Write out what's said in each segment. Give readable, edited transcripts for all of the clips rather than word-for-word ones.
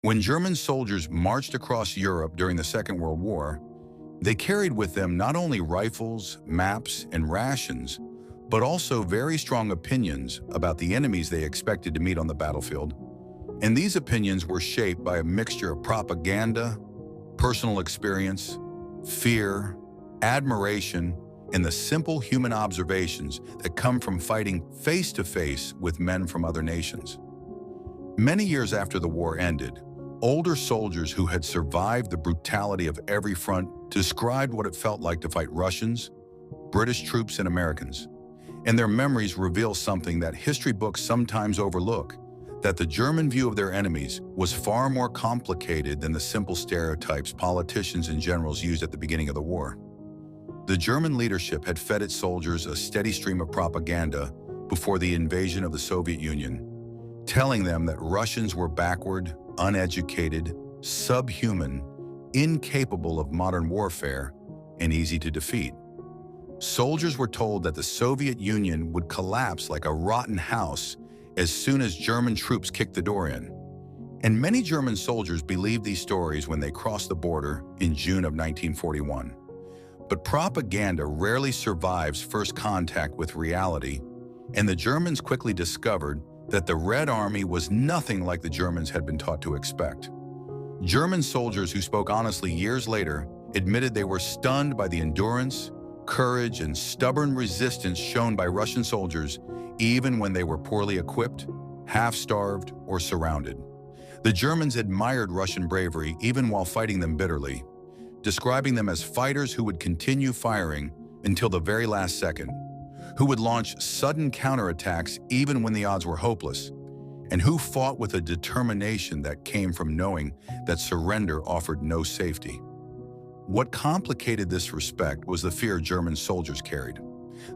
When German soldiers marched across Europe during the Second World War, they carried with them not only rifles, maps, and rations, but also very strong opinions about the enemies they expected to meet on the battlefield. And these opinions were shaped by a mixture of propaganda, personal experience, fear, admiration, and the simple human observations that come from fighting face-to-face with men from other nations. Many years after the war ended, older soldiers who had survived the brutality of every front described what it felt like to fight Russians, British troops, and Americans. And their memories reveal something that history books sometimes overlook, that the German view of their enemies was far more complicated than the simple stereotypes politicians and generals used at the beginning of the war. The German leadership had fed its soldiers a steady stream of propaganda before the invasion of the Soviet Union, telling them that Russians were backward, uneducated, subhuman, incapable of modern warfare, and easy to defeat. Soldiers were told that the Soviet Union would collapse like a rotten house as soon as German troops kicked the door in. And many German soldiers believed these stories when they crossed the border in June of 1941. But propaganda rarely survives first contact with reality, and the Germans quickly discovered that the Red Army was nothing like the Germans had been taught to expect. German soldiers who spoke honestly years later admitted they were stunned by the endurance, courage, and stubborn resistance shown by Russian soldiers even when they were poorly equipped, half-starved, or surrounded. The Germans admired Russian bravery even while fighting them bitterly, describing them as fighters who would continue firing until the very last second, who would launch sudden counterattacks even when the odds were hopeless, and who fought with a determination that came from knowing that surrender offered no safety. What complicated this respect was the fear German soldiers carried.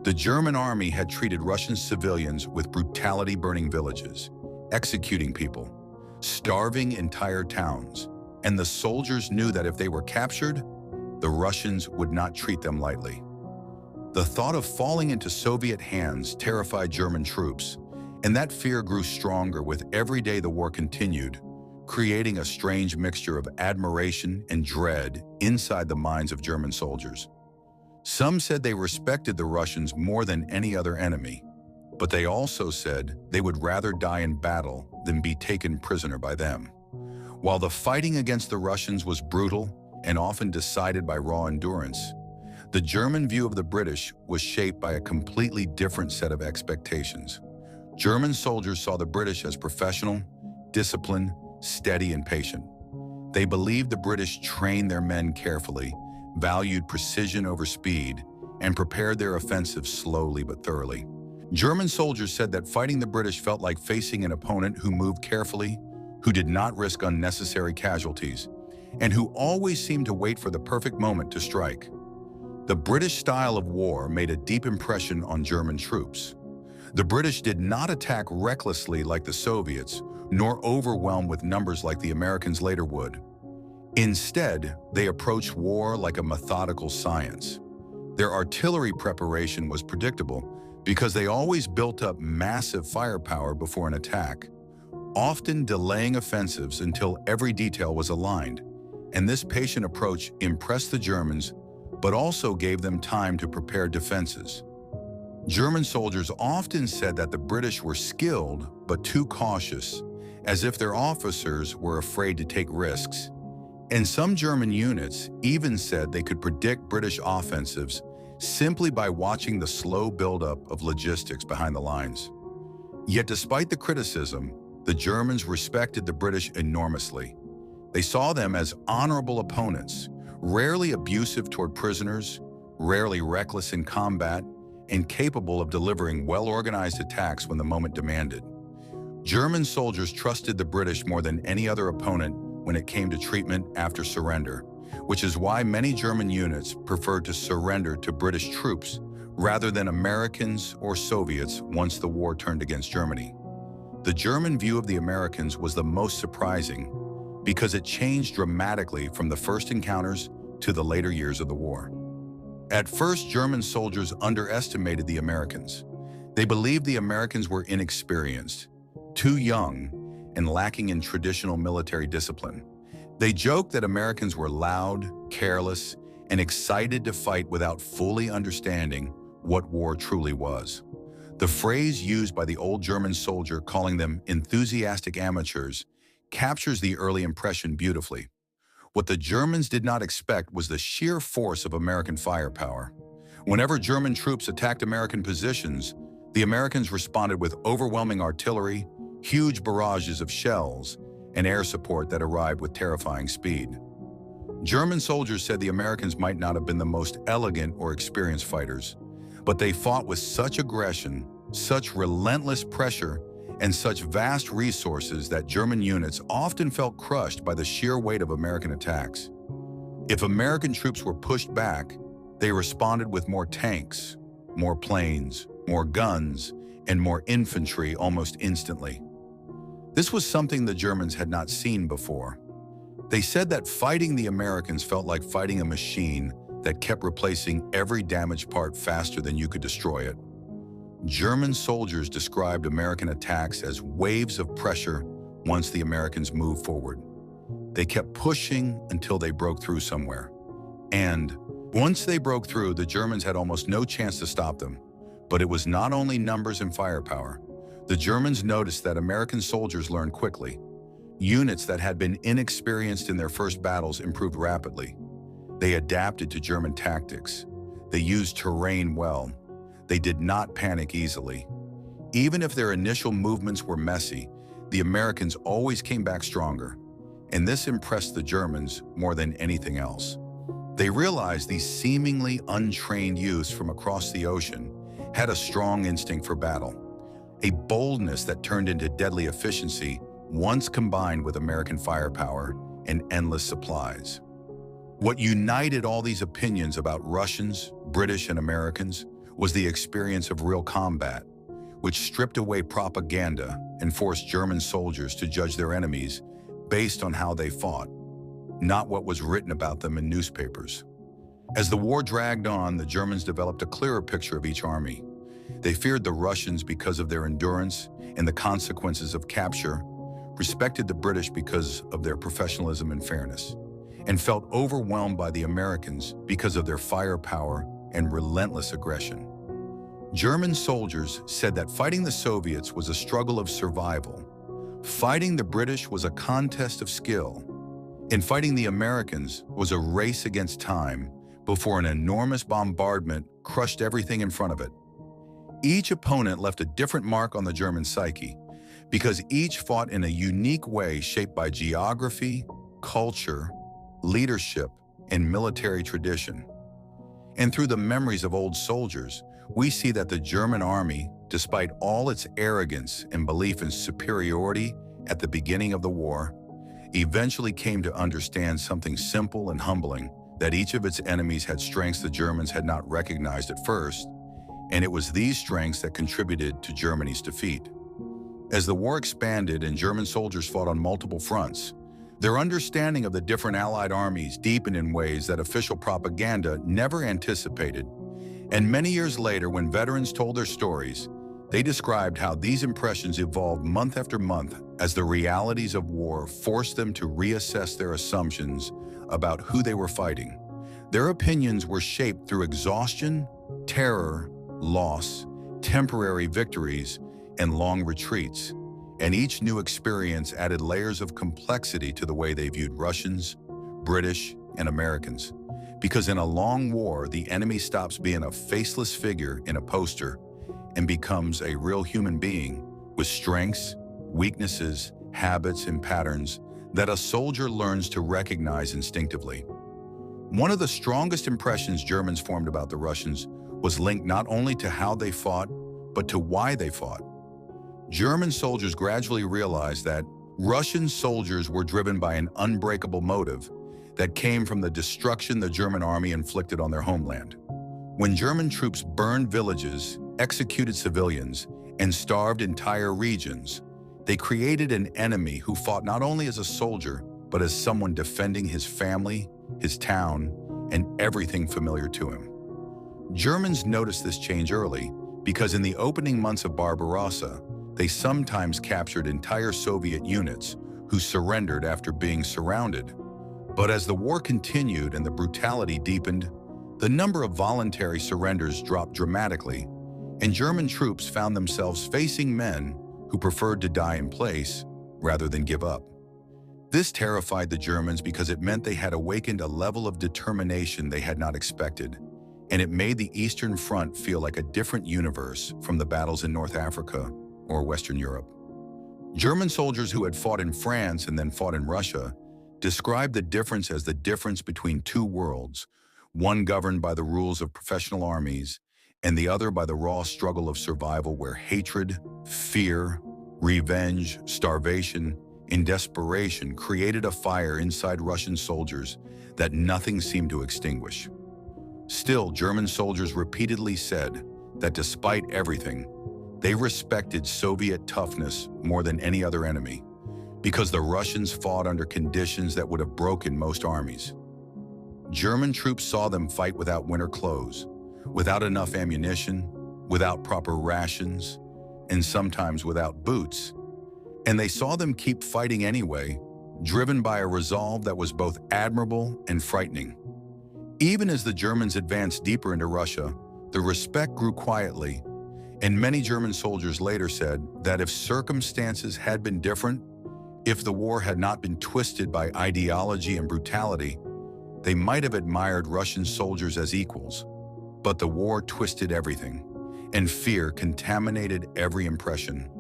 The German army had treated Russian civilians with brutality, burning villages, executing people, starving entire towns, and the soldiers knew that if they were captured, the Russians would not treat them lightly. The thought of falling into Soviet hands terrified German troops, and that fear grew stronger with every day the war continued, creating a strange mixture of admiration and dread inside the minds of German soldiers. Some said they respected the Russians more than any other enemy, but they also said they would rather die in battle than be taken prisoner by them. While the fighting against the Russians was brutal and often decided by raw endurance, the German view of the British was shaped by a completely different set of expectations. German soldiers saw the British as professional, disciplined, steady, and patient. They believed the British trained their men carefully, valued precision over speed, and prepared their offensive slowly but thoroughly. German soldiers said that fighting the British felt like facing an opponent who moved carefully, who did not risk unnecessary casualties, and who always seemed to wait for the perfect moment to strike. The British style of war made a deep impression on German troops. The British did not attack recklessly like the Soviets, nor overwhelm with numbers like the Americans later would. Instead, they approached war like a methodical science. Their artillery preparation was predictable because they always built up massive firepower before an attack, often delaying offensives until every detail was aligned. And this patient approach impressed the Germans, but also gave them time to prepare defenses. German soldiers often said that the British were skilled but too cautious, as if their officers were afraid to take risks. And some German units even said they could predict British offensives simply by watching the slow buildup of logistics behind the lines. Yet despite the criticism, the Germans respected the British enormously. They saw them as honorable opponents, rarely abusive toward prisoners, rarely reckless in combat, and capable of delivering well-organized attacks when the moment demanded. German soldiers trusted the British more than any other opponent when it came to treatment after surrender, which is why many German units preferred to surrender to British troops rather than Americans or Soviets once the war turned against Germany. The German view of the Americans was the most surprising because it changed dramatically from the first encounters to the later years of the war. At first, German soldiers underestimated the Americans. They believed the Americans were inexperienced, too young, and lacking in traditional military discipline. They joked that Americans were loud, careless, and excited to fight without fully understanding what war truly was. The phrase used by the old German soldier, calling them enthusiastic amateurs, captures the early impression beautifully. What the Germans did not expect was the sheer force of American firepower. Whenever German troops attacked American positions, the Americans responded with overwhelming artillery, huge barrages of shells, and air support that arrived with terrifying speed. German soldiers said the Americans might not have been the most elegant or experienced fighters, but they fought with such aggression, such relentless pressure, and such vast resources that German units often felt crushed by the sheer weight of American attacks. If American troops were pushed back, they responded with more tanks, more planes, more guns, and more infantry almost instantly. This was something the Germans had not seen before. They said that fighting the Americans felt like fighting a machine that kept replacing every damaged part faster than you could destroy it. German soldiers described American attacks as waves of pressure once the Americans moved forward. They kept pushing until they broke through somewhere. And once they broke through, the Germans had almost no chance to stop them. But it was not only numbers and firepower. The Germans noticed that American soldiers learned quickly. Units that had been inexperienced in their first battles improved rapidly. They adapted to German tactics. They used terrain well. They did not panic easily. Even if their initial movements were messy, the Americans always came back stronger. And this impressed the Germans more than anything else. They realized these seemingly untrained youths from across the ocean had a strong instinct for battle, a boldness that turned into deadly efficiency once combined with American firepower and endless supplies. What united all these opinions about Russians, British, and Americans was the experience of real combat, which stripped away propaganda and forced German soldiers to judge their enemies based on how they fought, not what was written about them in newspapers. As the war dragged on, the Germans developed a clearer picture of each army. They feared the Russians because of their endurance and the consequences of capture, respected the British because of their professionalism and fairness, and felt overwhelmed by the Americans because of their firepower and relentless aggression. German soldiers said that fighting the Soviets was a struggle of survival. Fighting the British was a contest of skill, and fighting the Americans was a race against time before an enormous bombardment crushed everything in front of it. Each opponent left a different mark on the German psyche because each fought in a unique way shaped by geography, culture, leadership, and military tradition. And through the memories of old soldiers, we see that the German army, despite all its arrogance and belief in superiority at the beginning of the war, eventually came to understand something simple and humbling, that each of its enemies had strengths the Germans had not recognized at first, and it was these strengths that contributed to Germany's defeat. As the war expanded and German soldiers fought on multiple fronts, their understanding of the different Allied armies deepened in ways that official propaganda never anticipated. And many years later, when veterans told their stories, they described how these impressions evolved month after month as the realities of war forced them to reassess their assumptions about who they were fighting. Their opinions were shaped through exhaustion, terror, loss, temporary victories, and long retreats. And each new experience added layers of complexity to the way they viewed Russians, British, and Americans. Because in a long war, the enemy stops being a faceless figure in a poster and becomes a real human being with strengths, weaknesses, habits, and patterns that a soldier learns to recognize instinctively. One of the strongest impressions Germans formed about the Russians was linked not only to how they fought, but to why they fought. German soldiers gradually realized that Russian soldiers were driven by an unbreakable motive that came from the destruction the German army inflicted on their homeland. When German troops burned villages, executed civilians, and starved entire regions, they created an enemy who fought not only as a soldier, but as someone defending his family, his town, and everything familiar to him. Germans noticed this change early because in the opening months of Barbarossa, They sometimes captured entire Soviet units who surrendered after being surrounded. But as the war continued and the brutality deepened, the number of voluntary surrenders dropped dramatically, and German troops found themselves facing men who preferred to die in place rather than give up. This terrified the Germans because it meant they had awakened a level of determination they had not expected, and it made the Eastern Front feel like a different universe from the battles in North Africa or Western Europe. German soldiers who had fought in France and then fought in Russia described the difference as the difference between two worlds, one governed by the rules of professional armies and the other by the raw struggle of survival where hatred, fear, revenge, starvation, and desperation created a fire inside Russian soldiers that nothing seemed to extinguish. Still, German soldiers repeatedly said that despite everything, they respected Soviet toughness more than any other enemy, because the Russians fought under conditions that would have broken most armies. German troops saw them fight without winter clothes, without enough ammunition, without proper rations, and sometimes without boots. And they saw them keep fighting anyway, driven by a resolve that was both admirable and frightening. Even as the Germans advanced deeper into Russia, the respect grew quietly, and many German soldiers later said that if circumstances had been different, if the war had not been twisted by ideology and brutality, they might have admired Russian soldiers as equals. But the war twisted everything, and fear contaminated every impression,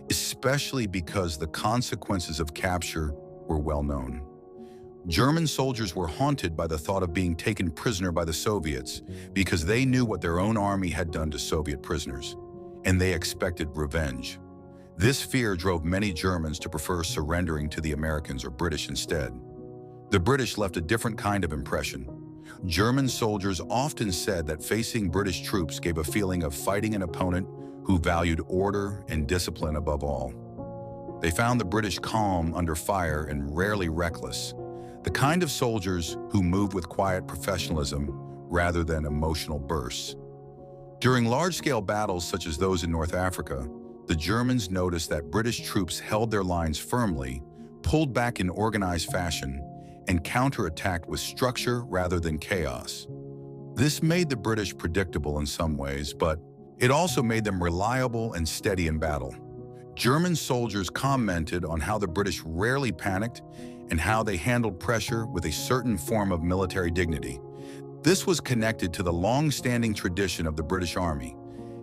especially because the consequences of capture were well known. German soldiers were haunted by the thought of being taken prisoner by the Soviets because they knew what their own army had done to Soviet prisoners, and they expected revenge. This fear drove many Germans to prefer surrendering to the Americans or British instead. The British left a different kind of impression. German soldiers often said that facing British troops gave a feeling of fighting an opponent who valued order and discipline above all. They found the British calm under fire and rarely reckless, the kind of soldiers who moved with quiet professionalism rather than emotional bursts. During large-scale battles such as those in North Africa, the Germans noticed that British troops held their lines firmly, pulled back in organized fashion, and counterattacked with structure rather than chaos. This made the British predictable in some ways, but it also made them reliable and steady in battle. German soldiers commented on how the British rarely panicked and how they handled pressure with a certain form of military dignity. This was connected to the long-standing tradition of the British Army,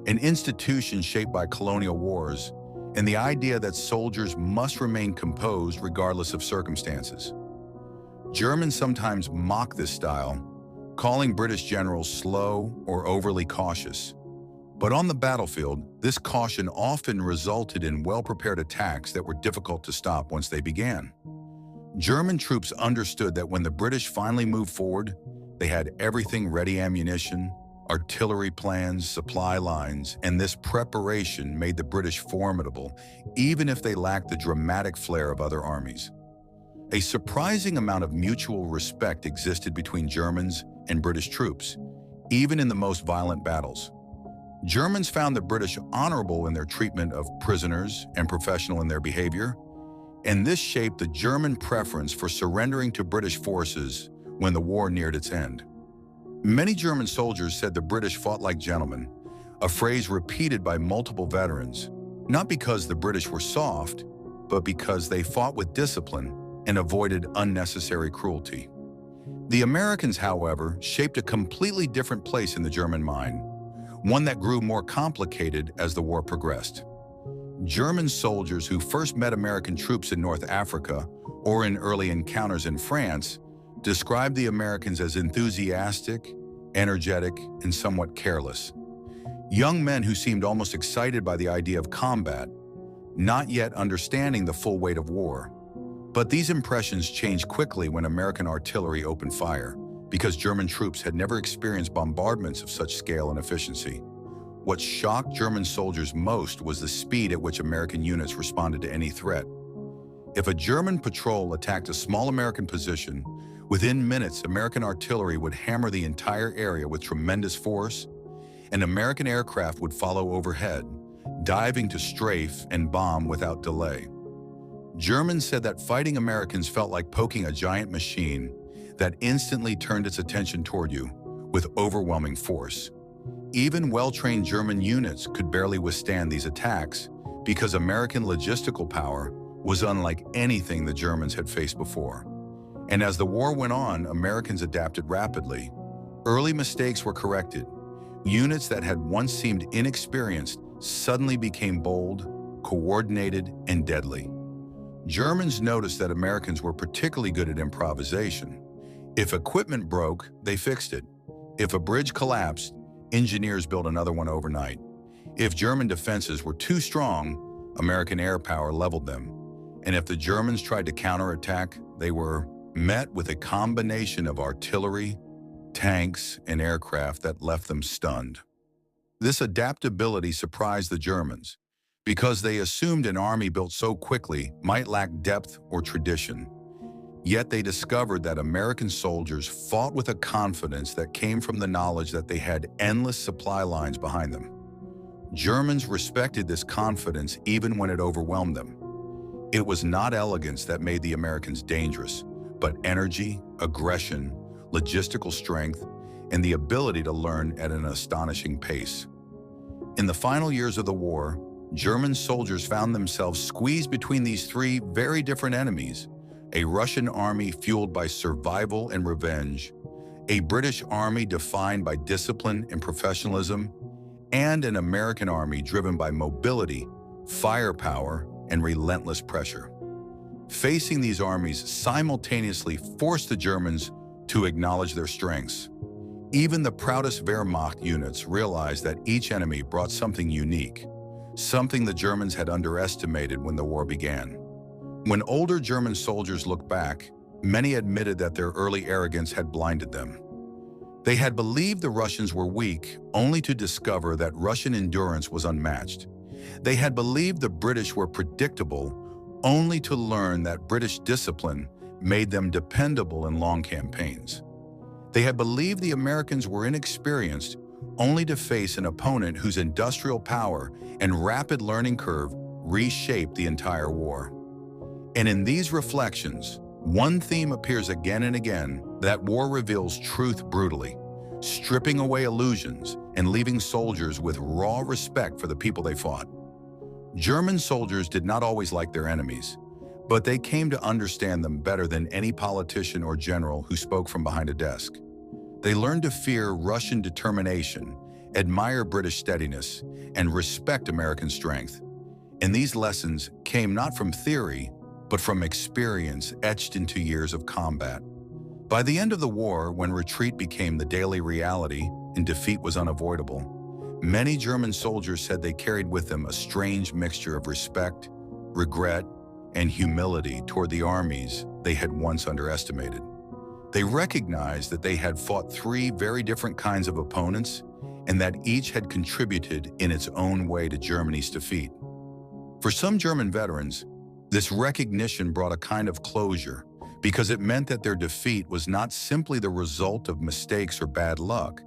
an institution shaped by colonial wars, and the idea that soldiers must remain composed regardless of circumstances. Germans sometimes mock this style, calling British generals slow or overly cautious. But on the battlefield, this caution often resulted in well-prepared attacks that were difficult to stop once they began. German troops understood that when the British finally moved forward, they had everything ready: ammunition, artillery plans, supply lines, and this preparation made the British formidable, even if they lacked the dramatic flair of other armies. A surprising amount of mutual respect existed between Germans and British troops, even in the most violent battles. Germans found the British honorable in their treatment of prisoners and professional in their behavior, and this shaped the German preference for surrendering to British forces when the war neared its end. Many German soldiers said the British fought like gentlemen, a phrase repeated by multiple veterans, not because the British were soft, but because they fought with discipline and avoided unnecessary cruelty. The Americans, however, shaped a completely different place in the German mind, one that grew more complicated as the war progressed. German soldiers who first met American troops in North Africa or in early encounters in France described the Americans as enthusiastic, energetic, and somewhat careless. Young men who seemed almost excited by the idea of combat, not yet understanding the full weight of war. But these impressions changed quickly when American artillery opened fire, because German troops had never experienced bombardments of such scale and efficiency. What shocked German soldiers most was the speed at which American units responded to any threat. If a German patrol attacked a small American position, within minutes, American artillery would hammer the entire area with tremendous force, and American aircraft would follow overhead, diving to strafe and bomb without delay. Germans said that fighting Americans felt like poking a giant machine that instantly turned its attention toward you with overwhelming force. Even well-trained German units could barely withstand these attacks because American logistical power was unlike anything the Germans had faced before. And as the war went on, Americans adapted rapidly. Early mistakes were corrected. Units that had once seemed inexperienced suddenly became bold, coordinated, and deadly. Germans noticed that Americans were particularly good at improvisation. If equipment broke, they fixed it. If a bridge collapsed, engineers built another one overnight. If German defenses were too strong, American air power leveled them. And if the Germans tried to counterattack, they were met with a combination of artillery, tanks, and aircraft that left them stunned. This adaptability surprised the Germans because they assumed an army built so quickly might lack depth or tradition. Yet they discovered that American soldiers fought with a confidence that came from the knowledge that they had endless supply lines behind them. Germans respected this confidence even when it overwhelmed them. It was not elegance that made the Americans dangerous, but energy, aggression, logistical strength, and the ability to learn at an astonishing pace. In the final years of the war, German soldiers found themselves squeezed between these three very different enemies: a Russian army fueled by survival and revenge, a British army defined by discipline and professionalism, and an American army driven by mobility, firepower, and relentless pressure. Facing these armies simultaneously forced the Germans to acknowledge their strengths. Even the proudest Wehrmacht units realized that each enemy brought something unique, something the Germans had underestimated when the war began. When older German soldiers looked back, many admitted that their early arrogance had blinded them. They had believed the Russians were weak, only to discover that Russian endurance was unmatched. They had believed the British were predictable, only to learn that British discipline made them dependable in long campaigns. They had believed the Americans were inexperienced, only to face an opponent whose industrial power and rapid learning curve reshaped the entire war. And in these reflections, one theme appears again and again: that war reveals truth brutally, stripping away illusions and leaving soldiers with raw respect for the people they fought. German soldiers did not always like their enemies, but they came to understand them better than any politician or general who spoke from behind a desk. They learned to fear Russian determination, admire British steadiness, and respect American strength. And these lessons came not from theory, but from experience etched into years of combat. By the end of the war, when retreat became the daily reality and defeat was unavoidable, many German soldiers said they carried with them a strange mixture of respect, regret, and humility toward the armies they had once underestimated. They recognized that they had fought three very different kinds of opponents and that each had contributed in its own way to Germany's defeat. For some German veterans, this recognition brought a kind of closure because it meant that their defeat was not simply the result of mistakes or bad luck,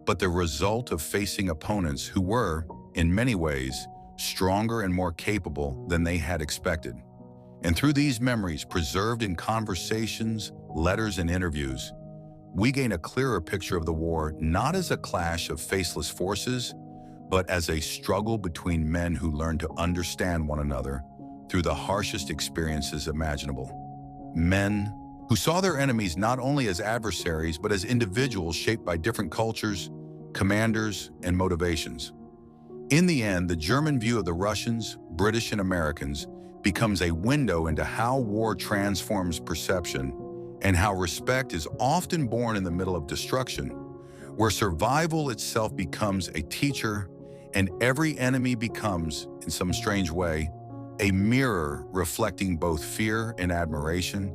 but the result of facing opponents who were, in many ways, stronger and more capable than they had expected. And through these memories, preserved in conversations, letters, and interviews, we gain a clearer picture of the war not as a clash of faceless forces, but as a struggle between men who learned to understand one another through the harshest experiences imaginable. Men who saw their enemies not only as adversaries, but as individuals shaped by different cultures, commanders, and motivations. In the end, the German view of the Russians, British, and Americans becomes a window into how war transforms perception and how respect is often born in the middle of destruction, where survival itself becomes a teacher and every enemy becomes, in some strange way, a mirror reflecting both fear and admiration,